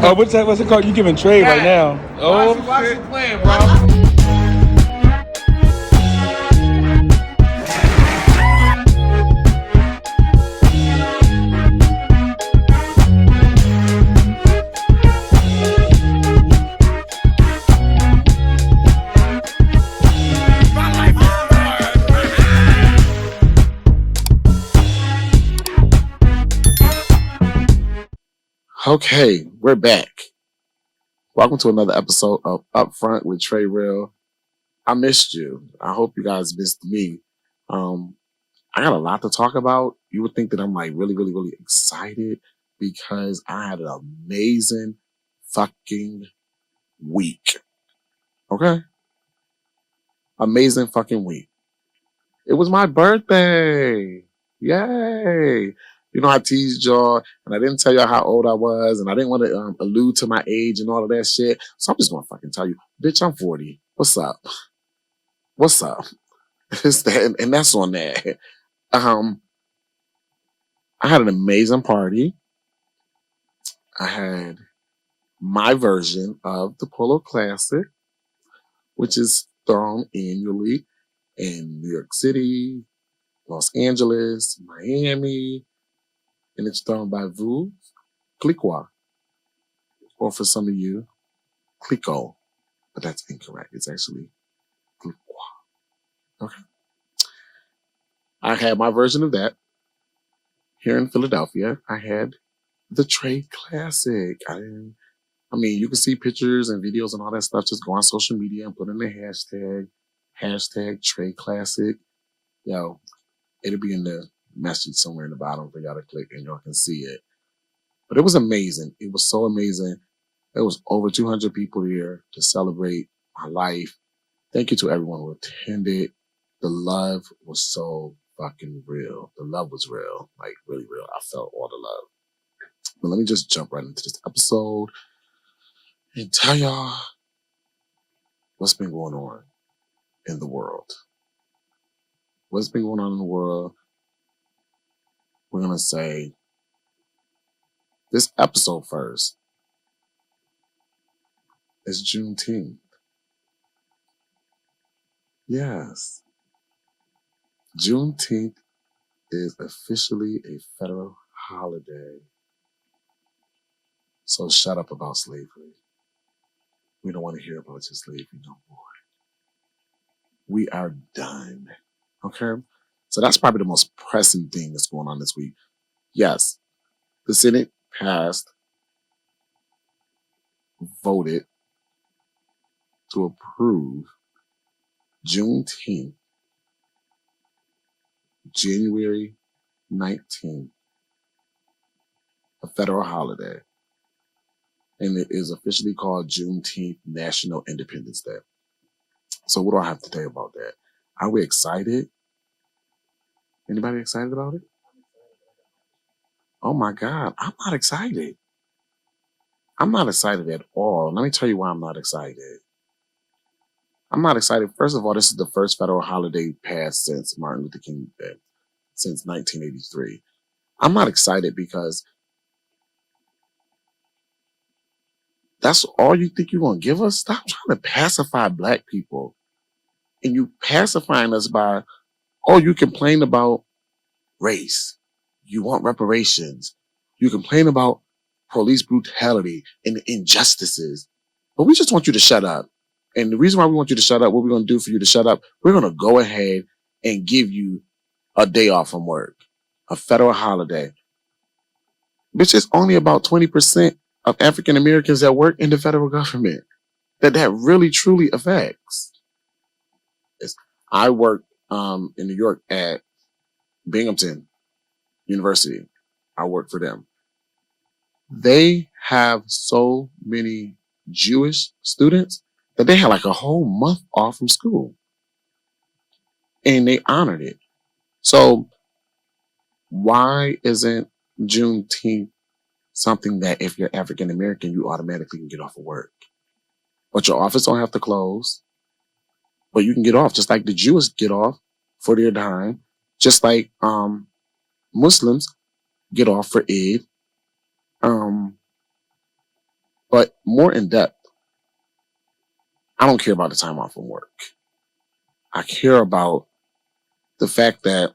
Oh, what's it called? You giving trade right now? Oh, Watch you playing, bro. Okay, we're back. Welcome to another episode of Upfront with Trey Real. I missed you. I hope you guys missed me. I got a lot to talk about. You would think that I'm like really excited because I had an amazing fucking week. Okay? Amazing fucking week. It was my birthday. Yay. You know, I teased y'all and I didn't tell y'all how old I was and I didn't want to allude to my age and all of that shit. So I'm just going to fucking tell you, bitch, I'm 40. What's up? What's up? It's that, and that's on that. I had an amazing party. I had my version of the Polo Classic, which is thrown annually in New York City, Los Angeles, Miami, and it's thrown by Vous Cliquot, or for some of you, Clico, but that's incorrect. It's actually Cliquot. Okay. I had my version of that here in Philadelphia. I had the Trey Classic. I mean, you can see pictures and videos and all that stuff. Just go on social media and put in the hashtag Trey Classic. Yo, it'll be in the message somewhere in the bottom for y'all to click and y'all can see it. But it was amazing. It was so amazing. There was over 200 people here to celebrate my life. Thank you to everyone who attended. The love was so fucking real. The love was real, like really real. I felt all the love. But let me just jump right into this episode and tell y'all what's been going on in the world. What's been going on in the world? We're going to say this episode first is Juneteenth. Yes. Juneteenth is officially a federal holiday. So shut up about slavery. We don't want to hear about your slavery no more. We are done. Okay? So that's probably the most pressing thing that's going on this week. Yes, the Senate voted to approve Juneteenth, January 19th, a federal holiday. And it is officially called Juneteenth National Independence Day. So what do I have to say about that? Are we excited? Anybody excited about it? Oh my God, I'm not excited. I'm not excited at all. Let me tell you why I'm not excited. I'm not excited. First of all, this is the first federal holiday passed since Martin Luther King Day, since 1983. I'm not excited because that's all you think you're going to give us? Stop trying to pacify black people. And you pacifying us by, oh, you complain about race. You want reparations. You complain about police brutality and injustices. But we just want you to shut up. And the reason why we want you to shut up, what we're going to do for you to shut up, we're going to go ahead and give you a day off from work, a federal holiday. Which is only about 20% of African Americans that work in the federal government that really truly affects. I work in New York at Binghamton University. I work for them. They have so many Jewish students that they had like a whole month off from school. And they honored it. So why isn't Juneteenth something that if you're African American, you automatically can get off of work? But your office don't have to close. But you can get off just like the Jews get off for their dime. Just like Muslims get off for Eid. But more in depth, I don't care about the time off from work. I care about the fact that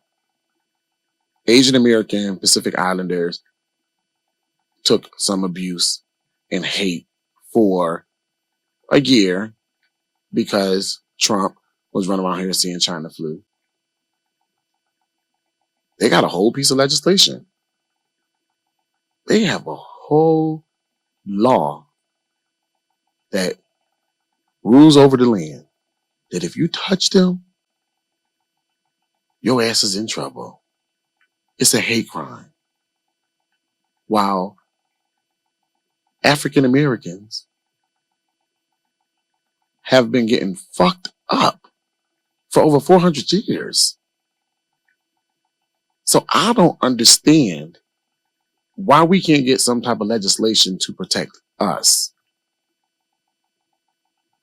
Asian American Pacific Islanders took some abuse and hate for a year because Trump was running around here saying China flu. They got a whole piece of legislation. They have a whole law that rules over the land that if you touch them, your ass is in trouble. It's a hate crime. While African Americans have been getting fucked up for over 400 years. So I don't understand why we can't get some type of legislation to protect us.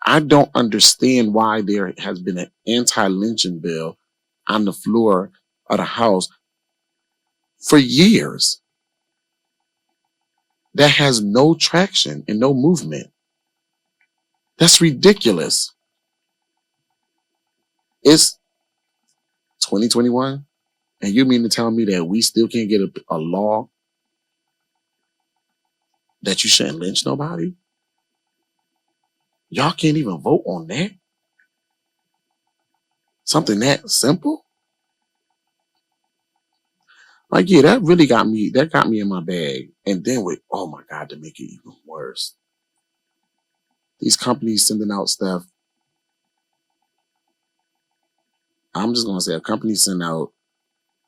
I don't understand why there has been an anti-lynching bill on the floor of the House for years that has no traction and no movement. That's ridiculous. It's 2021, and you mean to tell me that we still can't get a law that you shouldn't lynch nobody? Y'all can't even vote on that? Something that simple? Like, yeah, that really got me in my bag. And then with, oh my God, to make it even worse, these companies sending out stuff. I'm just going to say a company sent out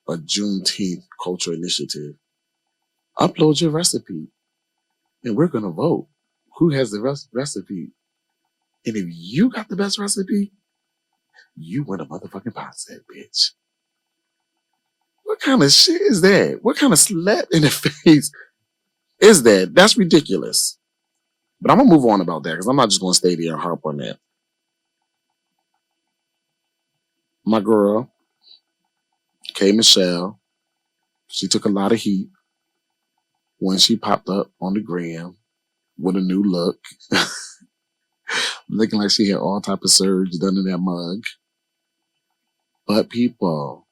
a Juneteenth culture initiative. Upload your recipe and we're going to vote who has the recipe. And if you got the best recipe, you win a motherfucking pot set, bitch. What kind of shit is that? What kind of slap in the face is that? That's ridiculous. But I'm going to move on about that because I'm not just going to stay there and harp on that. My girl, KMICHELLE, she took a lot of heat when she popped up on the gram with a new look. Looking like she had all type of surge done in that mug. But people,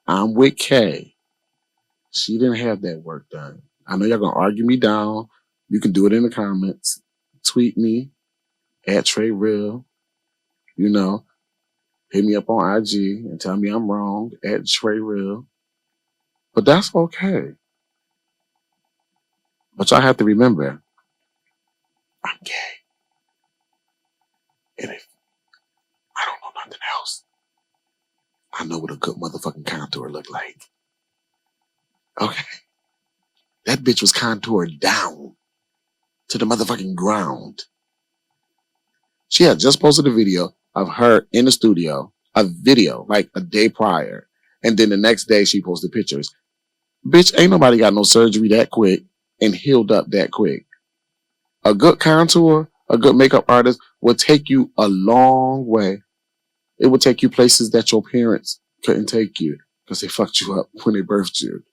I'm with Kay. She didn't have that work done. I know y'all going to argue me down. You can do it in the comments. Tweet me at Trey Real. You know, hit me up on IG and tell me I'm wrong at Trey Real. But that's okay. But y'all have to remember, I'm gay. And if I don't know nothing else, I know what a good motherfucking contour look like. Okay? That bitch was contoured down to the motherfucking ground. She had just posted a video of her in the studio, a video like a day prior. And then the next day she posted pictures. Bitch, ain't nobody got no surgery that quick and healed up that quick. A good contour, a good makeup artist will take you a long way. It will take you places that your parents couldn't take you because they fucked you up when they birthed you.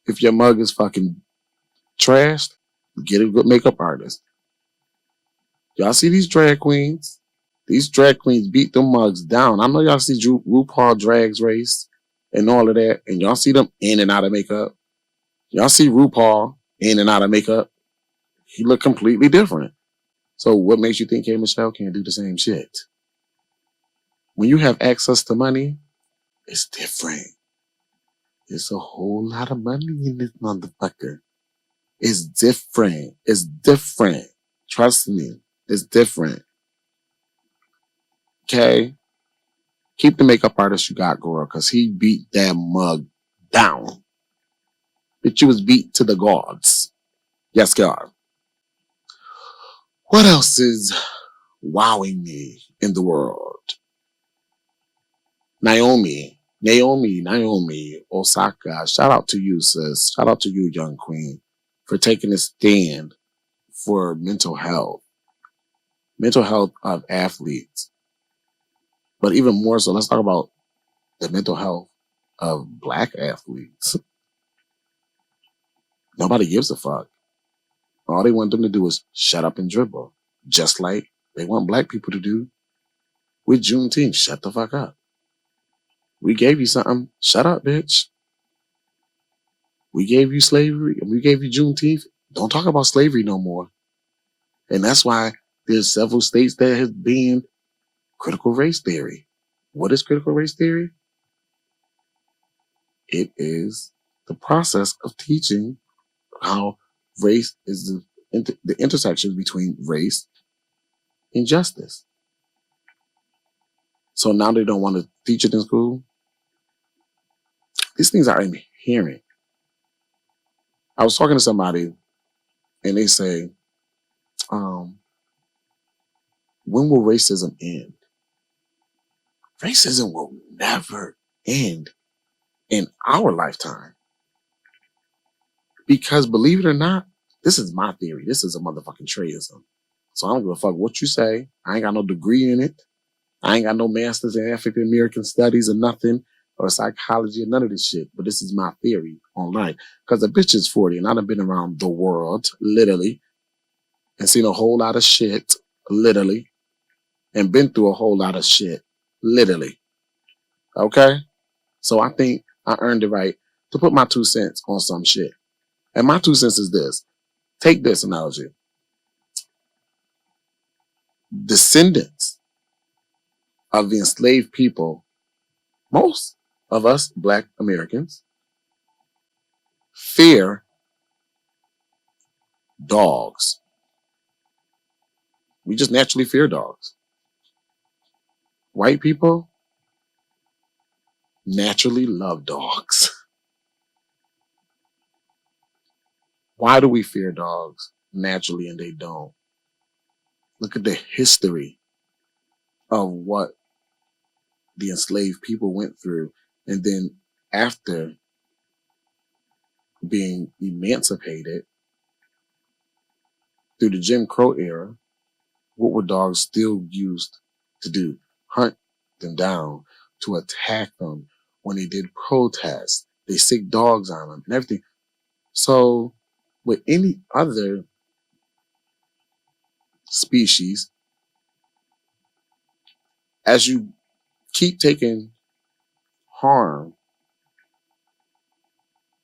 If your mug is fucking trashed, get a good makeup artist. Y'all see these drag queens? These drag queens beat them mugs down. I know y'all see RuPaul Drag's Race and all of that, and y'all see them in and out of makeup. Y'all see RuPaul in and out of makeup. He look completely different. So what makes you think KMICHELLE can't do the same shit? When you have access to money, it's different. There's a whole lot of money in this motherfucker. It's different. It's different. Trust me. It's different. Okay? Keep the makeup artist you got, girl, because he beat that mug down. But you was beat to the gods. Yes, God. What else is wowing me in the world? Naomi Osaka. Shout out to you, sis. Shout out to you, young queen, for taking a stand for mental health of athletes. But even more so, let's talk about the mental health of Black athletes. Nobody gives a fuck. All they want them to do is shut up and dribble, just like they want black people to do with Juneteenth. Shut the fuck up. We gave you something. Shut up, bitch. We gave you slavery and we gave you Juneteenth. Don't talk about slavery no more. And that's why there's several states that have banned critical race theory. What is critical race theory? It is the process of teaching how race is the intersection between race and justice. So now they don't want to teach it in school. These things are inherent. I was talking to somebody and they say, when will racism end? Racism will never end in our lifetime. Because believe it or not, this is my theory. This is a motherfucking Treyism. So I don't give a fuck what you say. I ain't got no degree in it. I ain't got no master's in African American studies or nothing, or psychology or none of this shit. But this is my theory on life. Because a bitch is 40 and I done been around the world, literally, and seen a whole lot of shit, literally, and been through a whole lot of shit, literally. Okay? So I think I earned the right to put my 2 cents on some shit. And my 2 cents is this. Take this analogy. Descendants of the enslaved people, most of us Black Americans, fear dogs. We just naturally fear dogs. White people naturally love dogs. Why do we fear dogs naturally and they don't? Look at the history of what the enslaved people went through. And then after being emancipated through the Jim Crow era, what were dogs still used to do? Hunt them down, to attack them when they did protests. They sick dogs on them and everything. So with any other species, as you keep taking harm,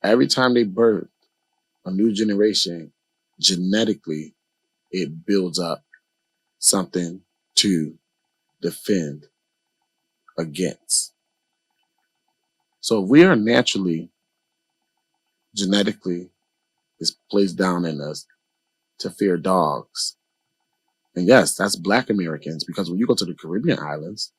every time they birth a new generation, genetically, it builds up something to defend against. So we are naturally, genetically, it's placed down in us to fear dogs. And yes, that's Black Americans, because when you go to the Caribbean islands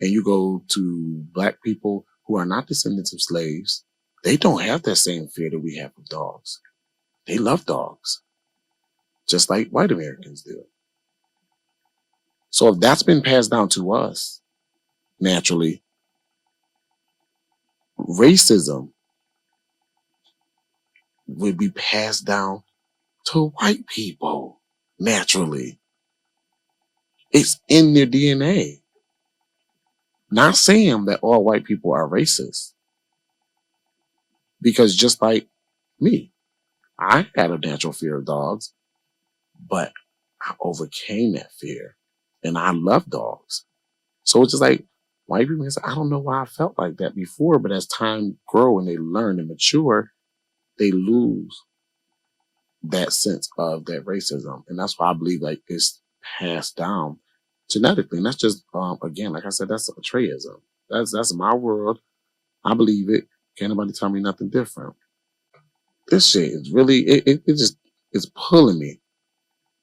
and you go to Black people who are not descendants of slaves, they don't have that same fear that we have of dogs. They love dogs, just like white Americans do. So if that's been passed down to us, naturally, racism would be passed down to white people, naturally. It's in their DNA. Not saying that all white people are racist. Because just like me, I had a natural fear of dogs, but I overcame that fear. And I love dogs. So it's just like, white people can say, I don't know why I felt like that before, but as time grows and they learn and mature, they lose that sense of that racism. And that's why I believe like it's passed down genetically. And that's just, again, like I said, that's a Treyism. That's my world. I believe it. Can't nobody tell me nothing different. This shit is really, it just, it's pulling me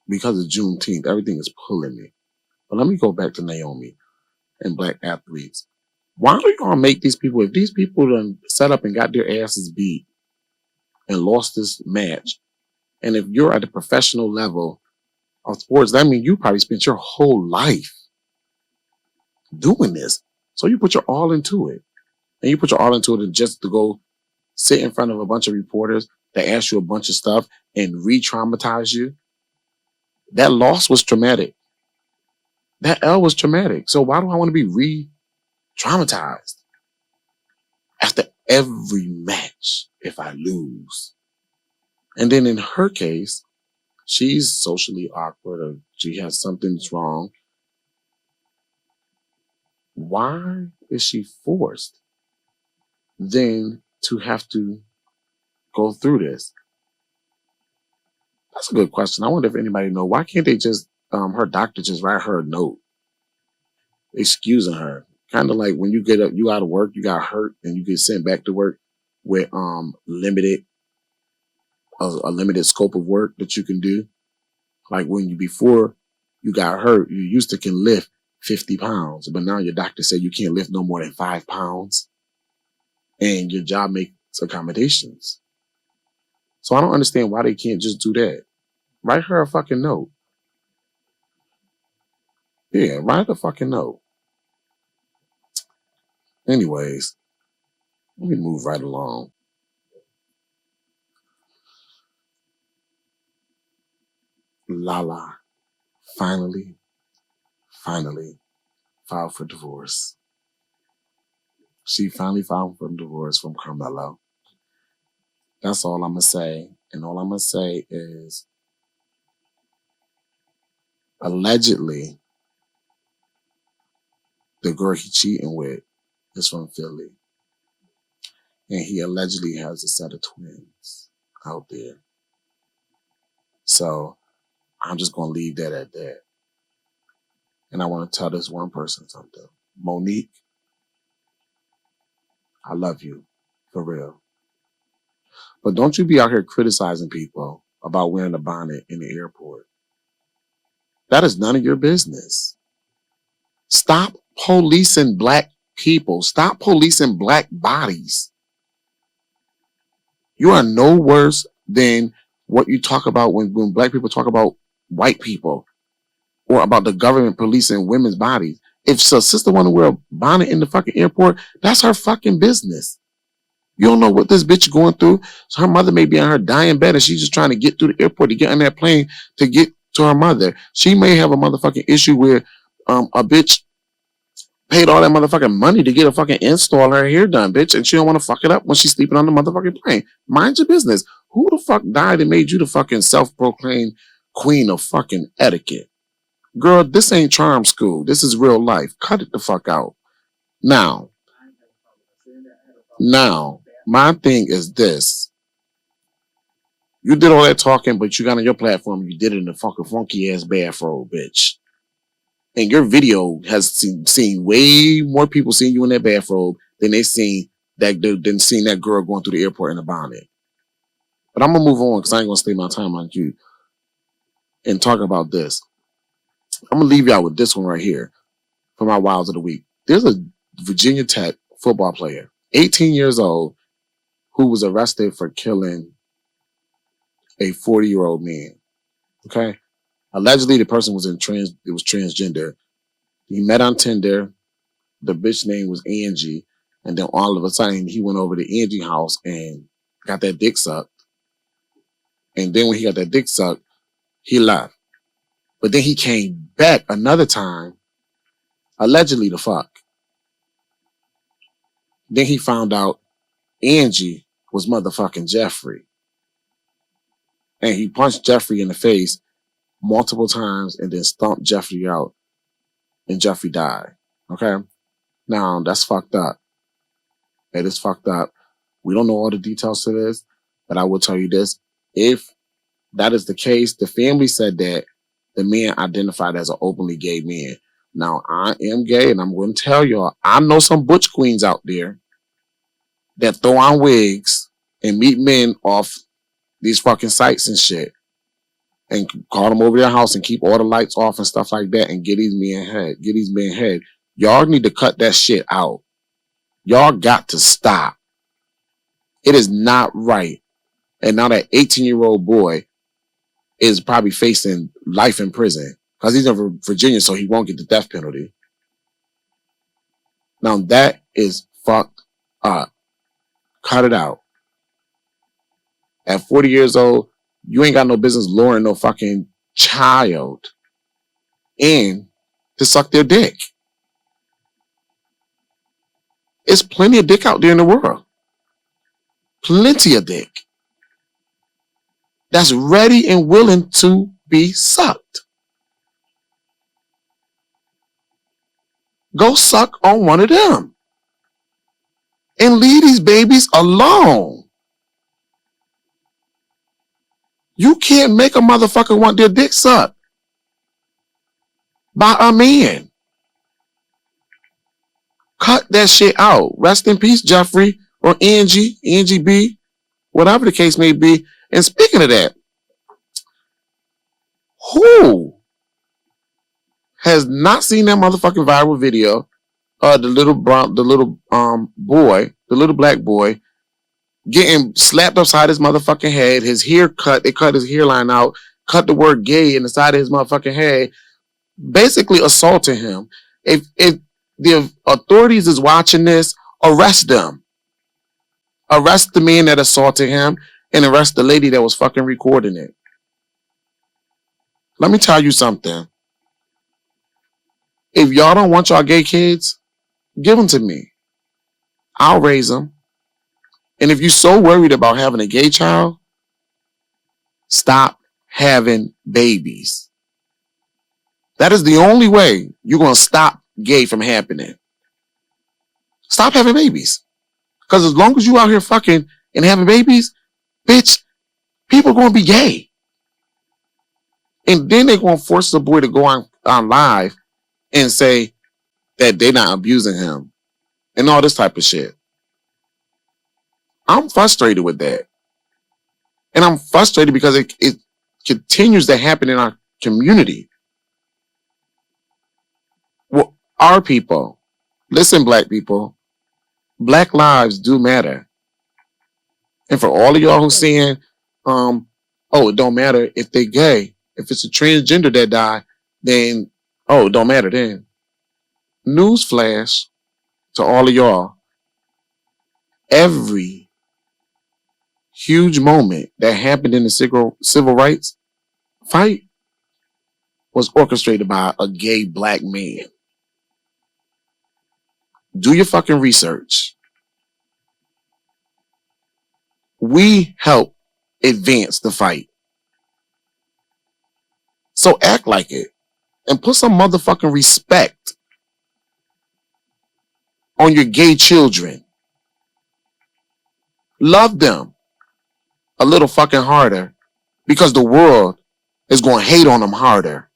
because of Juneteenth. Everything is pulling me. But let me go back to Naomi and Black athletes. Why do y'all make these people, if these people done set up and got their asses beat and lost this match, and if you're at a professional level of sports, that means you probably spent your whole life doing this. So you put your all into it. And you put your all into it just to go sit in front of a bunch of reporters that ask you a bunch of stuff and re-traumatize you. That loss was traumatic. That L was traumatic. So why do I want to be re-traumatized after every match if I lose? And then in her case, she's socially awkward or she has something's wrong, why is she forced then to have to go through this? That's a good question. I wonder if anybody know, why can't they just, her doctor just write her a note excusing her? Kind of like when you get up, you out of work, you got hurt, and you get sent back to work with limited a limited scope of work that you can do. Like when you before you got hurt, you used to can lift 50 pounds, but now your doctor said you can't lift no more than 5 pounds, and your job makes accommodations. So I don't understand why they can't just do that. Write her a fucking note. Yeah, write a fucking note. Anyways, let me move right along. LALA finally filed for divorce. She finally filed for divorce from Carmelo. That's all I'm going to say. And all I'm going to say is, allegedly, the girl he cheating with is from Philly. And he allegedly has a set of twins out there. So I'm just going to leave that at that. And I want to tell this one person something. Monique, I love you, for real. But don't you be out here criticizing people about wearing a bonnet in the airport. That is none of your business. Stop policing black people. Stop policing black bodies. You are no worse than what you talk about when black people talk about white people or about the government policing women's bodies. If a sister want to wear a bonnet in the fucking airport, that's her fucking business. You don't know what this bitch is going through. So her mother may be on her dying bed and she's just trying to get through the airport to get on that plane to get to her mother. She may have a motherfucking issue where a bitch paid all that motherfucking money to get a fucking install her hair done, bitch, and she don't want to fuck it up when she's sleeping on the motherfucking plane. Mind your business. Who the fuck died and made you the fucking self-proclaimed queen of fucking etiquette? Girl, this ain't charm school. This is real life. Cut it the fuck out. Now, my thing is this. You did all that talking, but you got on your platform, you did it in a fucking funky ass bathrobe, bitch. And your video has seen way more people seeing you in that bathrobe than they seen that girl going through the airport in a bonnet. But I'm gonna move on because I ain't gonna stay my time on you and talk about this. I'm gonna leave y'all with this one right here for my Wilds of the Week. There's a Virginia Tech football player, 18 years old, who was arrested for killing a 40-year-old man. Okay? Allegedly, the person was transgender. He met on Tinder. The bitch name was Angie. And then all of a sudden, he went over to Angie's house and got that dick sucked. And then when he got that dick sucked, he left. But then he came back another time, allegedly to fuck. Then he found out Angie was motherfucking Jeffrey. And he punched Jeffrey in the face multiple times and then stomped Jeffrey out. And Jeffrey died. Okay? Now, that's fucked up. It is fucked up. We don't know all the details to this, but I will tell you this. If that is the case, the family said that the man identified as an openly gay man. Now, I am gay, and I'm going to tell y'all, I know some butch queens out there that throw on wigs and meet men off these fucking sites and shit and call them over their house and keep all the lights off and stuff like that and get these men head. Y'all need to cut that shit out. Y'all got to stop. It is not right. And now that 18-year-old boy is probably facing life in prison because he's in Virginia, so he won't get the death penalty. Now that is fucked up. Cut it out. At 40 years old, you ain't got no business luring no fucking child in to suck their dick. It's plenty of dick out there in the world. Plenty of dick. that's ready and willing to be sucked. Go suck on one of them. And leave these babies alone. You can't make a motherfucker want their dick sucked by a man. Cut that shit out. Rest in peace, Jeffrey, or Angie, Angie B, whatever the case may be. And speaking of that, who has not seen that motherfucking viral video of the little boy, the little black boy, getting slapped upside his motherfucking head, his hair cut, they cut his hairline out, cut the word gay in the side of his motherfucking head, basically assaulting him. If the authorities is watching this, arrest them. Arrest the man that assaulted him and arrest the lady that was fucking recording it. Let me tell you something. If y'all don't want y'all gay kids, give them to me. I'll raise them. And if you're so worried about having a gay child, stop having babies. That is the only way you're going to stop gay from happening. Stop having babies. Because as long as you out here fucking and having babies, bitch, people are going to be gay. And then they're going to force the boy to go on live and say that they're not abusing him and all this type of shit. I'm frustrated with that. And I'm frustrated because it continues to happen in our community. Well, our people, listen, black people, black lives do matter. And for all of y'all who's saying, oh, it don't matter if they gay. If it's a transgender that die, then, oh, it don't matter then. Newsflash to all of y'all. Every huge moment that happened in the civil rights fight was orchestrated by a gay black man. Do your fucking research. We help advance the fight. So act like it and put some motherfucking respect on your gay children. Love them a little fucking harder because the world is going to hate on them harder.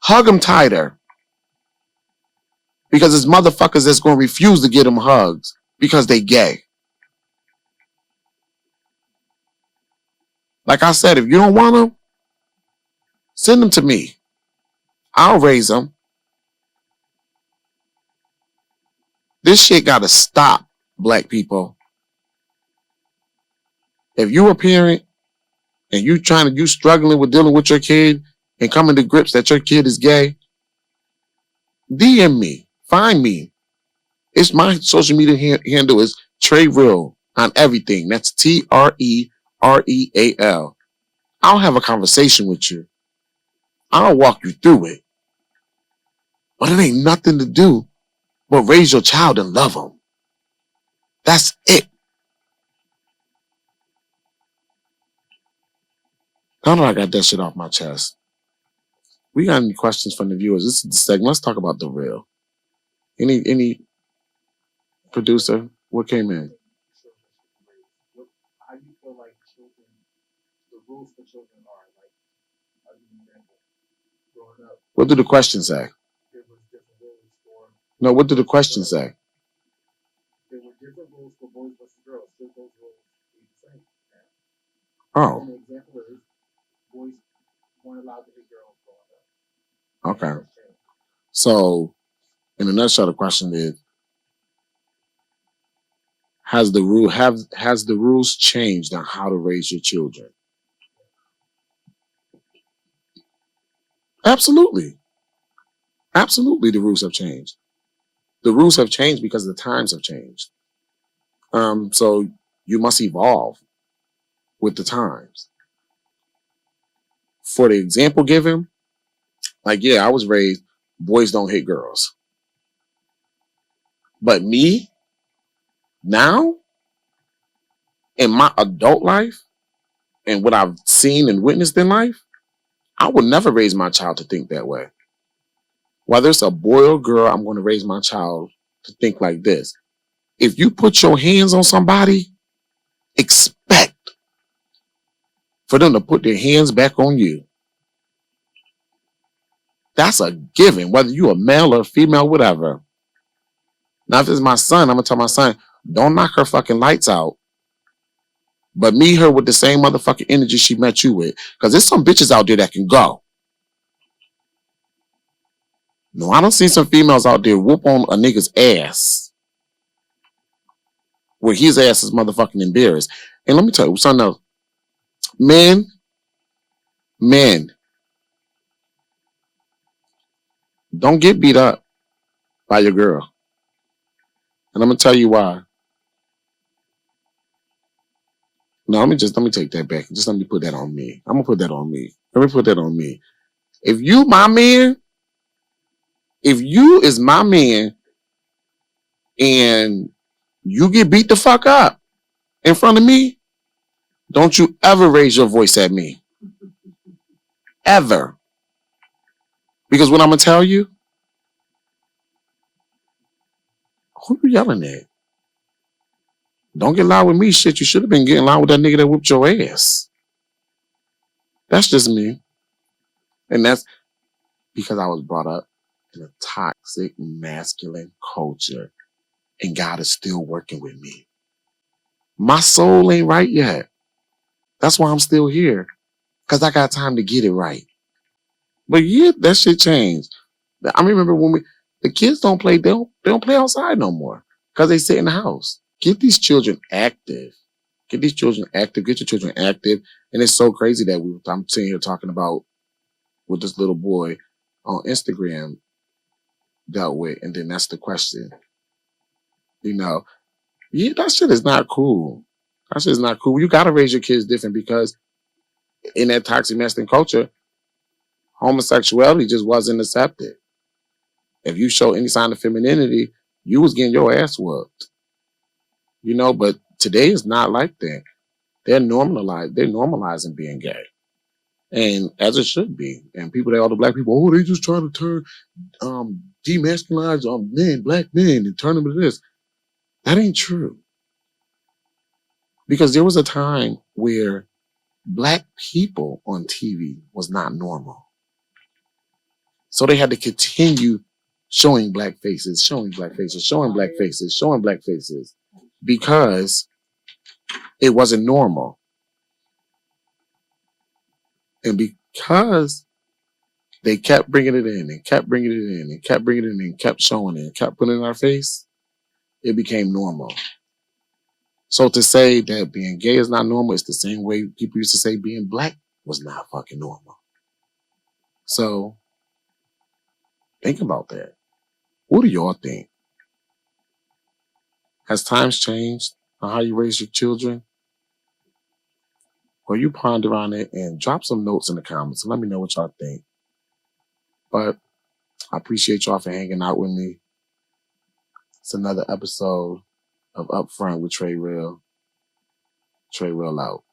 Hug them tighter because there's motherfuckers that's going to refuse to get them hugs because they gay. Like I said, if you don't want them, send them to me. I'll raise them. This shit got to stop, black people. If you're a parent and you struggling with dealing with your kid and coming to grips that your kid is gay, DM me. Find me. It's my social media handle is Trey Real on everything. That's TREREAL. I'll have a conversation with you. I'll walk you through it. But it ain't nothing to do but raise your child and love them. That's it. Now that I got that shit off my chest, we got any questions from the viewers? This is the segment. Let's talk about the real. Any producer, what came in? How do you feel like children, the rules for children are? Like, I'll give you an example. Growing up, What do the question say? there was different rules for. No, what do the question say? There were different rules for boys versus girls. Should those rules be the same? Oh, An example is boys weren't allowed to hit girls growing up. okay. So, in a nutshell, the question is: has the rules changed on how to raise your children? Absolutely, absolutely. The rules have changed. The rules have changed because the times have changed. So you must evolve with the times. For the example given, like, yeah, I was raised, boys don't hit girls. But me, now, in my adult life, and what I've seen and witnessed in life, I would never raise my child to think that way. Whether it's a boy or girl, I'm going to raise my child to think like this. If you put your hands on somebody, expect for them to put their hands back on you. That's a given, whether you a male or female, whatever. Now, if it's my son, I'm going to tell my son, don't knock her fucking lights out, but meet her with the same motherfucking energy she met you with. Because there's some bitches out there that can go. No, I don't see some females out there whoop on a nigga's ass where his ass is motherfucking embarrassed. And let me tell you something else. Men, don't get beat up by your girl. And I'm going to tell you why. No, let me take that back. Just let me put that on me. I'm going to put that on me. Let me put that on me. If you my man, if you is my man and you get beat the fuck up in front of me, don't you ever raise your voice at me. Ever. Because what I'm going to tell you, who you yelling at? Don't get loud with me, shit. You should have been getting loud with that nigga that whooped your ass. That's just me. And that's because I was brought up in a toxic, masculine culture. And God is still working with me. My soul ain't right yet. That's why I'm still here. Because I got time to get it right. But yeah, that shit changed. I remember when the kids don't play, they don't play outside no more. Because they sit in the house. Get these children active. Get these children active. Get your children active. And it's so crazy that I'm sitting here talking about what this little boy on Instagram dealt with. And then that's the question. You know, yeah, that shit is not cool. That shit is not cool. You got to raise your kids different because in that toxic masculine culture, homosexuality just wasn't accepted. If you show any sign of femininity, you was getting your ass whooped. You know, but today is not like that. They're normalizing being gay. And as it should be. And all the black people, oh, they just trying to turn demasculinize men, black men, and turn them into this. That ain't true. Because there was a time where black people on TV was not normal. So they had to continue showing black faces, because it wasn't normal. And because they kept bringing it in and kept bringing it in and kept bringing it in and kept showing it and kept putting it in our face, it became normal. So to say that being gay is not normal, it's the same way people used to say being black was not fucking normal. So think about that. What do y'all think? Has times changed on how you raise your children? Or you ponder on it and drop some notes in the comments and let me know what y'all think. But I appreciate y'all for hanging out with me. It's another episode of Upfront with Trey Real. Trey Real out.